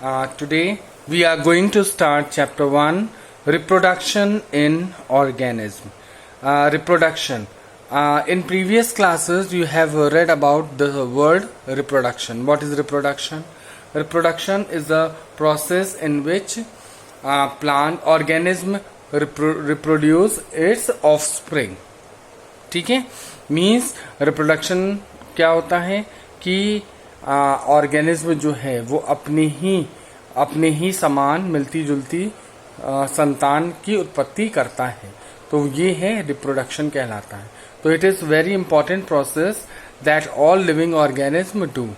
Today we are going to start chapter 1, reproduction in organism. Reproduction. In previous classes you have read about the word reproduction. What is reproduction? Reproduction is the process in which plant organism reproduce its offspring. ठीक है, means reproduction क्या होता है कि organism जो है वो अपने ही समान मिलती जुलती संतान की उत्पत्ति करता है, तो ये है रिप्रोडक्शन कहलाता है. तो it is very important process that all living organism do.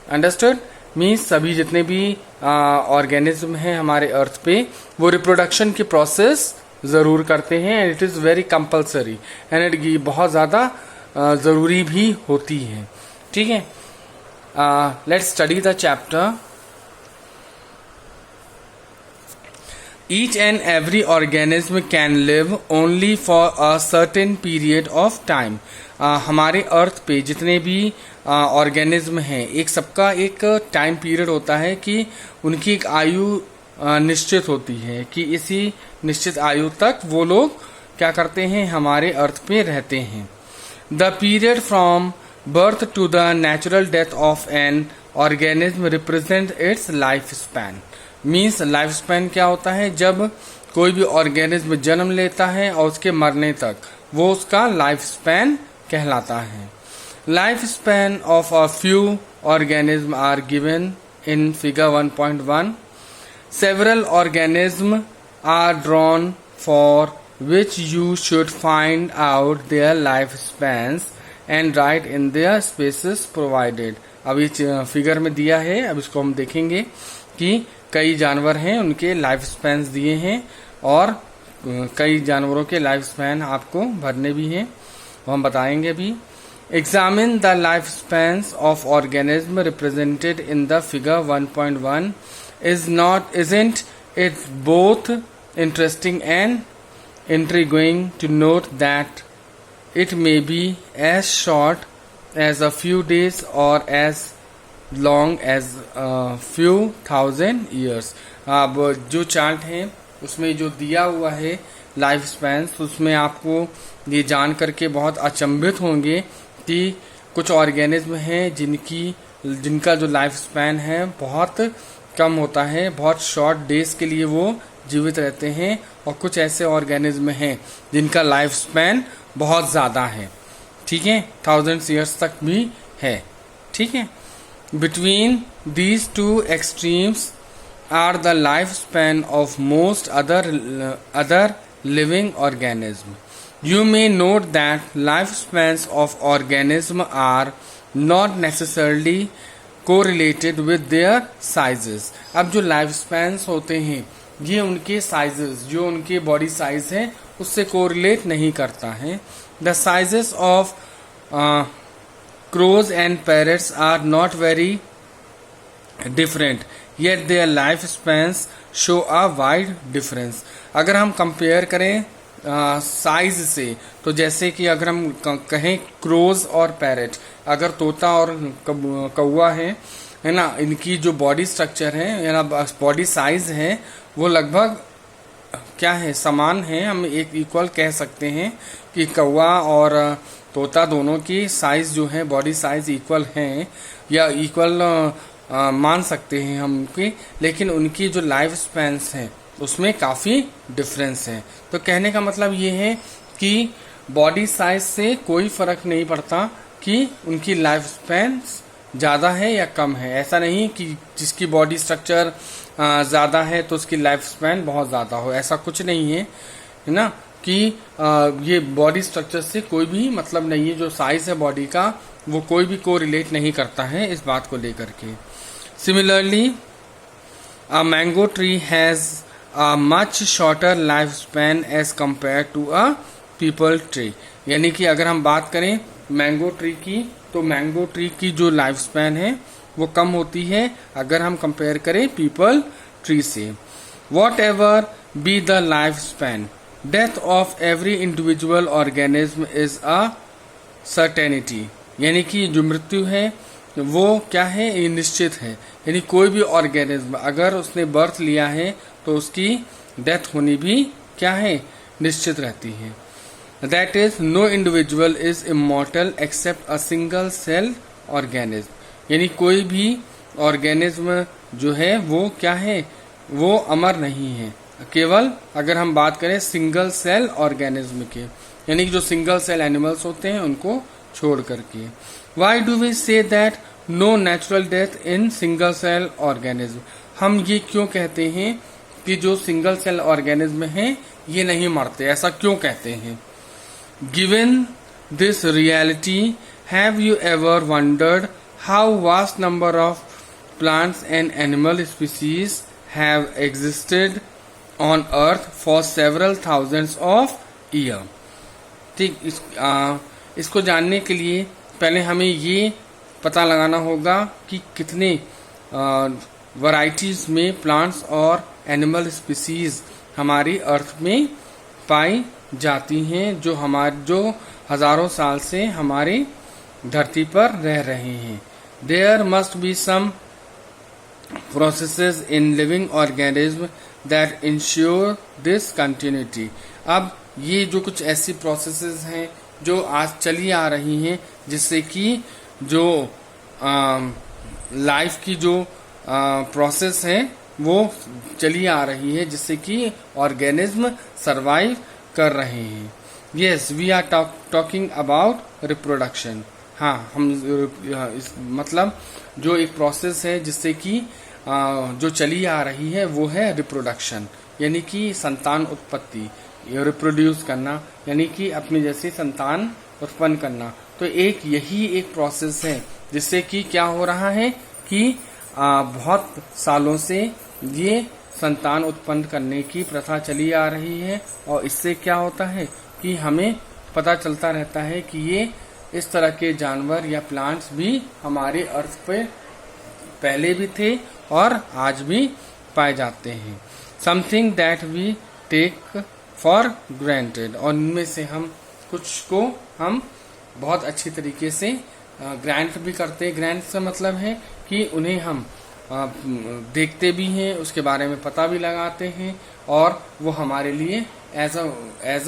Understood? Means सभी जितने भी ऑर्गेनिज्म हैं हमारे अर्थ पे वो रिप्रोडक्शन की प्रोसेस जरूर करते हैं. And it is very compulsory and it बहुत ज्यादा जरूरी भी होती है. ठीक है, let's study the chapter. Each and every organism can live only for a certain period of time. हमारे अर्थ पे जितने भी ऑर्गेनिज्म हैं एक सबका एक टाइम पीरियड होता है कि उनकी एक आयु निश्चित होती है कि इसी निश्चित आयु तक वो लोग क्या करते हैं, हमारे अर्थ पे रहते हैं. The period from birth to the natural death of an organism represent its life span. Means life span क्या होता है, जब कोई भी ऑर्गेनिज्म जन्म लेता है और उसके मरने तक वो उसका लाइफ स्पैन कहलाता है. Life span of a few organism are given in figure 1.1. Several organisms are drawn for which you should find out their lifespans and write in their spaces provided. अब ये फिगर में दिया है, अब इसको हम देखेंगे कि कई जानवर हैं उनके लाइफ स्पैन्स दिए हैं और कई जानवरों के लाइफ स्पैन आपको भरने भी हैं, वो हम बताएंगे भी. Examine the lifespans of organism represented in the figure 1.1. Isn't it both interesting and intriguing to note that it may be as short as a few days or as long as a few thousand years. अब जो chart है उसमें जो दिया हुआ है life span, उसमें आपको ये जान करके बहुत अचंभित होंगे कि कुछ ऑर्गेनिज्म हैं जिनका जो लाइफ स्पैन है बहुत कम होता है, बहुत शॉर्ट डेज के लिए वो जीवित रहते हैं, और कुछ ऐसे ऑर्गेनिज्म हैं जिनका लाइफ स्पैन बहुत ज्यादा है. ठीक है, थाउजेंड्स ईयर्स तक भी है. ठीक है, between these two extremes are the life span of most other living organism. You may note that lifespans of organisms are not necessarily correlated with their sizes. अब जो लाइफ स्पैन्स होते हैं ये उनके साइजेस, जो उनके बॉडी साइज है उससे कोरिलेट नहीं करता है. The sizes of crows and parrots are not very different, yet their lifespans show a wide difference. अगर हम कंपेयर करें साइज से, तो जैसे कि अगर हम कहें क्रोज और पैरेट, अगर तोता और कौवा है ना, इनकी जो बॉडी स्ट्रक्चर है या बॉडी साइज है वो लगभग क्या है, समान है. हम एक इक्वल कह सकते हैं कि कौवा और तोता दोनों की साइज जो है, बॉडी साइज इक्वल है या इक्वल मान सकते हैं हम उनकी, लेकिन उनकी जो लाइफ स्पैन्स हैं उसमें काफी डिफरेंस है. तो कहने का मतलब ये है कि बॉडी साइज से कोई फर्क नहीं पड़ता कि उनकी लाइफ स्पैन ज्यादा है या कम है. ऐसा नहीं कि जिसकी बॉडी स्ट्रक्चर ज्यादा है तो उसकी लाइफ स्पैन बहुत ज्यादा हो, ऐसा कुछ नहीं है ना, कि ये बॉडी स्ट्रक्चर से कोई भी मतलब नहीं है. जो साइज है बॉडी का वो कोई भी को रिलेट नहीं करता है इस बात को लेकर के. Similarly a mango tree has a much shorter lifespan as compared to a people tree. यानी कि अगर हम बात करें मैंगो ट्री की, तो मैंगो ट्री की जो लाइफ स्पैन है वो कम होती है अगर हम कंपेयर करें पीपल ट्री से. What ever be the life span, death of every individual organism is a certainty. यानी कि जो मृत्यु है वो क्या है, ये निश्चित है। यानी कोई भी ऑर्गेनिज्म अगर उसने बर्थ लिया है तो उसकी डेथ होनी भी क्या है, निश्चित रहती है। That is no individual is immortal except a single cell organism. यानी कोई भी ऑर्गेनिज्म जो है वो क्या है, वो अमर नहीं है, केवल अगर हम बात करें सिंगल सेल ऑर्गेनिज्म के, यानी कि जो सिंगल सेल एनिमल्स होते हैं उनको छोड़ करके। Why do we say that no natural death in single cell organism? हम ये क्यों कहते हैं कि जो सिंगल सेल ऑर्गेनिज्म हैं ये नहीं मरते, ऐसा क्यों कहते हैं? Given this reality, have you ever wondered how vast number of plants and animal species have existed on earth for several thousands of years? ठीक, इसको जानने के लिए पहले हमें ये पता लगाना होगा कि कितने वैरायटीज में प्लांट्स और एनिमल स्पीसीज हमारी अर्थ में पाई जाती हैं, जो हजारों साल से हमारी धरती पर रह रहे हैं। There must be some processes in living organism that ensure this continuity. अब ये जो कुछ ऐसी प्रोसेसेस हैं जो आज चली आ रही हैं, जिससे कि जो लाइफ की जो प्रोसेस है वो चली आ रही है, जिससे कि ऑर्गेनिज्म सरवाइव कर रहे हैं। Yes, we are talking about reproduction. हाँ, हम मतलब जो एक प्रोसेस है जिससे कि जो चली आ रही है वो है रिप्रोडक्शन, यानी कि संतान उत्पत्ति, रिप्रोड्यूस करना, यानी कि अपने जैसे संतान उत्पन्न करना। तो यही एक प्रोसेस है जिससे कि क्या हो रहा है कि बहुत सालों से ये संतान उत्पन्न करने की प्रथा चली आ रही है, और इससे क्या होता है कि हमें पता चलता रहता है कि ये इस तरह के जानवर या प्लांट्स भी हमारे अर्थ पे पहले भी थे और आज भी पाए जाते हैं। Something that we take for granted, और इनमें से हम कुछ को हम बहुत अच्छी तरीके से ग्रांट भी करते हैं। ग्रांट से मतलब है कि उन्हें हम देखते भी हैं, उसके बारे में पता भी लगाते हैं, और वो हमारे लिए एज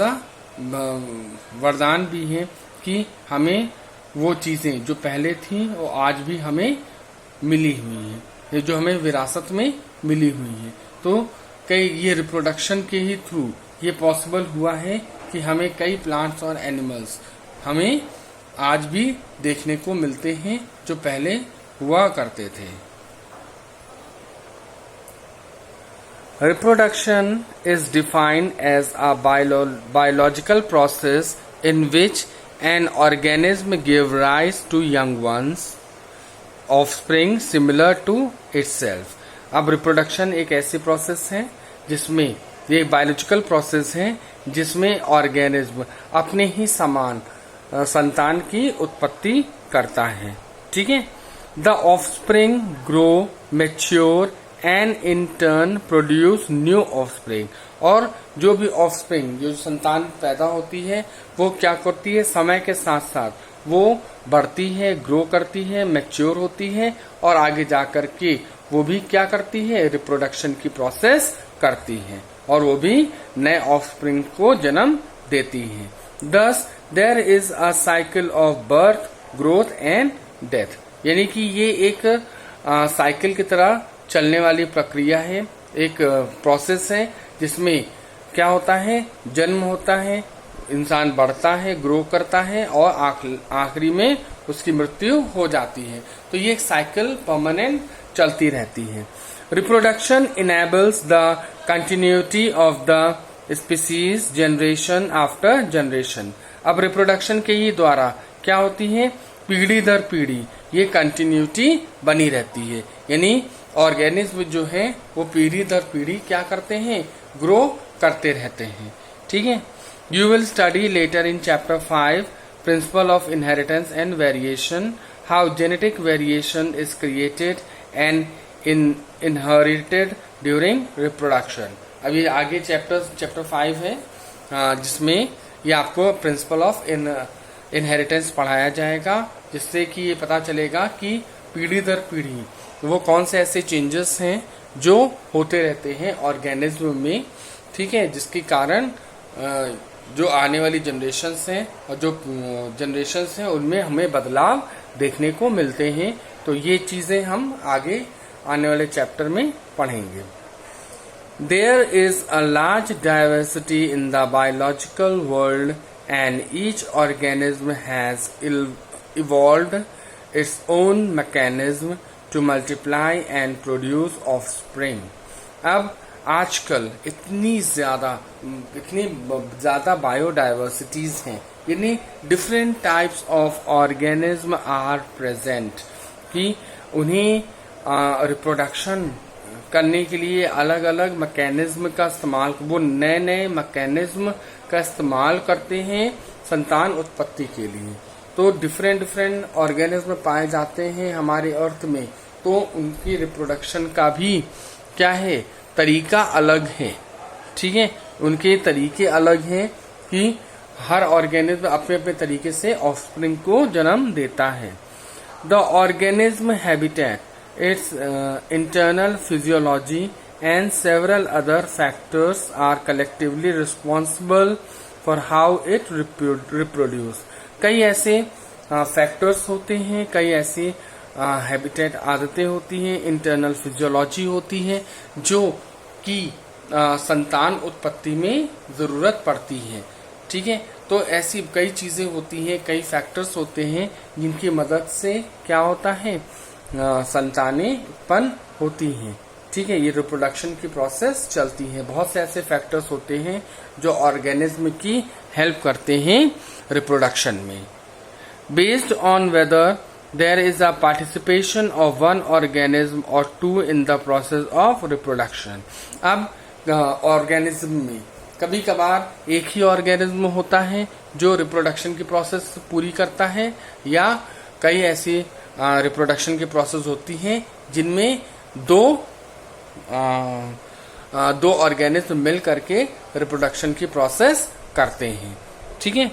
अ वरदान भी है कि हमें वो चीजें जो पहले थी वो आज भी हमें मिली हुई हैं, ये जो हमें विरासत में मिली हुई है। तो कई ये रिप्रोडक्शन के ही थ्रू ये पॉसिबल हुआ है कि हमें कई प्लांट्स और एनिमल्स हमें आज भी देखने को मिलते हैं जो पहले हुआ करते थे। Reproduction is defined as a biological process in which an organism gives rise to young ones, offspring similar to itself. अब रिप्रोडक्शन एक ऐसी प्रोसेस है जिसमें ये बायोलॉजिकल प्रोसेस है जिसमें ऑर्गेनिज्म अपने ही समान संतान की उत्पत्ति करता है। ठीक है, the offspring grow, mature and in turn produce new offspring. और जो भी ऑफस्प्रिंग, जो संतान पैदा होती है, वो क्या करती है, समय के साथ साथ वो बढ़ती है, ग्रो करती है, मैच्योर होती है, और आगे जाकर के वो भी क्या करती है, रिप्रोडक्शन की प्रोसेस करती है, और वो भी नए ऑफस्प्रिंग को जन्म देती है। Thus there is a cycle of birth, growth and death. यानी कि ये एक साइकिल की तरह चलने वाली प्रक्रिया है, एक प्रोसेस है जिसमें क्या होता है, जन्म होता है, इंसान बढ़ता है, ग्रो करता है, और आखिरी में उसकी मृत्यु हो जाती है। तो ये एक साइकिल परमानेंट चलती रहती है। Reproduction enables the continuity of the species generation after generation. अब रिप्रोडक्शन के ही द्वारा क्या होती है, पीढ़ी दर पीढ़ी ये कंटिन्यूटी बनी रहती है, यानी ऑर्गेनिज्म जो है वो पीढ़ी दर पीढ़ी क्या करते हैं, ग्रो करते रहते हैं। ठीक है, you will study letter in chapter 5 principle of inheritance and variation, how genetic variation is created and inherited during reproduction. अब ये आगे चैप्टर 5 है जिसमें ये आपको प्रिंसिपल ऑफ इनहेरिटेंस पढ़ाया जाएगा, जिससे कि ये पता चलेगा कि पीढ़ी दर पीढ़ी वो कौन से ऐसे चेंजेस हैं जो होते रहते हैं ऑर्गेनिज्म में, ठीक है, जिसके कारण जो आने वाली जनरेशन्स हैं और जो जनरेशन्स हैं उनमें हमें बदलाव देखने को मिलते हैं। तो ये चीज़ें हम आगे आने वाले चैप्टर में पढ़ेंगे। There is a large diversity in the biological world and each organism has evolved its own mechanism to multiply and produce offspring। अब आजकल इतनी ज़्यादा बायोडाइवर्सिटीज़ हैं, यानी different types of organism are present, कि उन्हें रिप्रोडक्शन करने के लिए अलग अलग मैकेनिज्म का इस्तेमाल, वो नए नए मैकेनिज्म का इस्तेमाल करते हैं संतान उत्पत्ति के लिए। तो डिफरेंट ऑर्गेनिज्म पाए जाते हैं हमारे अर्थ में, तो उनकी रिप्रोडक्शन का भी क्या है, तरीका अलग है, ठीक है, उनके तरीके अलग हैं कि हर ऑर्गेनिज्म अपने अपने तरीके से ऑफस्प्रिंग को जन्म देता है। The organism habitat, its internal physiology and several other factors are collectively responsible for how it reproduce। कई ऐसे फैक्टर्स होते हैं, कई ऐसे हैबिटेट आदतें होती हैं, इंटरनल फिजियोलॉजी होती है जो कि संतान उत्पत्ति में ज़रूरत पड़ती है, ठीक है। तो ऐसी कई चीज़ें होती हैं, कई फैक्टर्स होते हैं जिनकी मदद से क्या होता है, संतानें उत्पन्न होती हैं, ठीक है, ये रिप्रोडक्शन की प्रोसेस चलती है। बहुत से ऐसे फैक्टर्स होते हैं जो ऑर्गेनिज्म की हेल्प करते हैं रिप्रोडक्शन में। Based on whether there is a participation of one organism और two in the process of reproduction. अब ऑर्गेनिज्म में कभी कभार एक ही ऑर्गेनिज्म होता है जो रिप्रोडक्शन की प्रोसेस पूरी करता है, या कई ऐसी रिप्रोडक्शन की प्रोसेस होती हैं जिनमें दो ऑर्गेनिज्म मिल करके रिप्रोडक्शन की प्रोसेस करते हैं, ठीक है।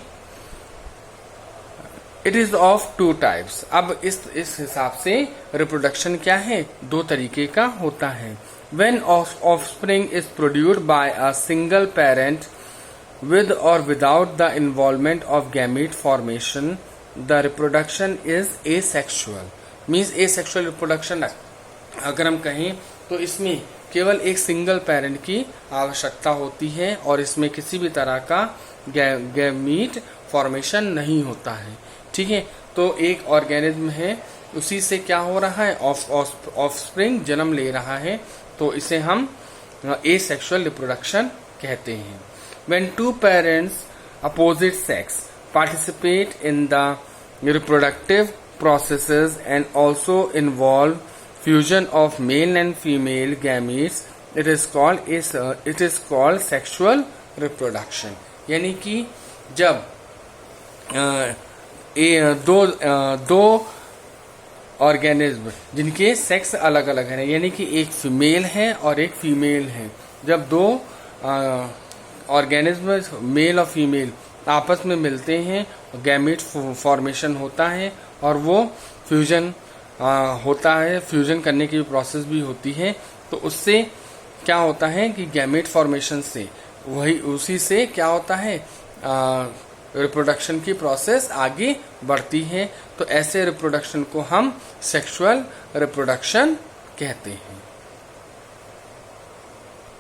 It is of two types. अब इस हिसाब से रिप्रोडक्शन क्या है, दो तरीके का होता है। When offspring is produced by a single parent with or without the involvement of gamete formation, the reproduction is asexual। Means asexual reproduction अगर हम कहें तो इसमें केवल एक सिंगल पेरेंट की आवश्यकता होती है और इसमें किसी भी तरह का गैमीट फॉर्मेशन नहीं होता है, ठीक है। तो एक ऑर्गेनिज्म है, उसी से क्या हो रहा है, ऑफस्प्रिंग जन्म ले रहा है, तो इसे हम एसेक्सुअल रिप्रोडक्शन कहते हैं। When two parents opposite sex participate in the reproductive processes and also involve fusion of male and female gametes, it is called sexual reproduction। यानी कि जब दो ऑर्गेनिज्म जिनके सेक्स अलग अलग है, यानी कि एक फीमेल है और एक फीमेल है, जब दो ऑर्गेनिज्म मेल और फीमेल आपस में मिलते हैं, गैमेट फॉर्मेशन होता है और वो फ्यूजन होता है, फ्यूजन करने की प्रोसेस भी होती है। तो उससे क्या होता है कि गैमेट फॉर्मेशन से उसी से क्या होता है, रिप्रोडक्शन की प्रोसेस आगे बढ़ती है। तो ऐसे रिप्रोडक्शन को हम सेक्सुअल रिप्रोडक्शन कहते हैं।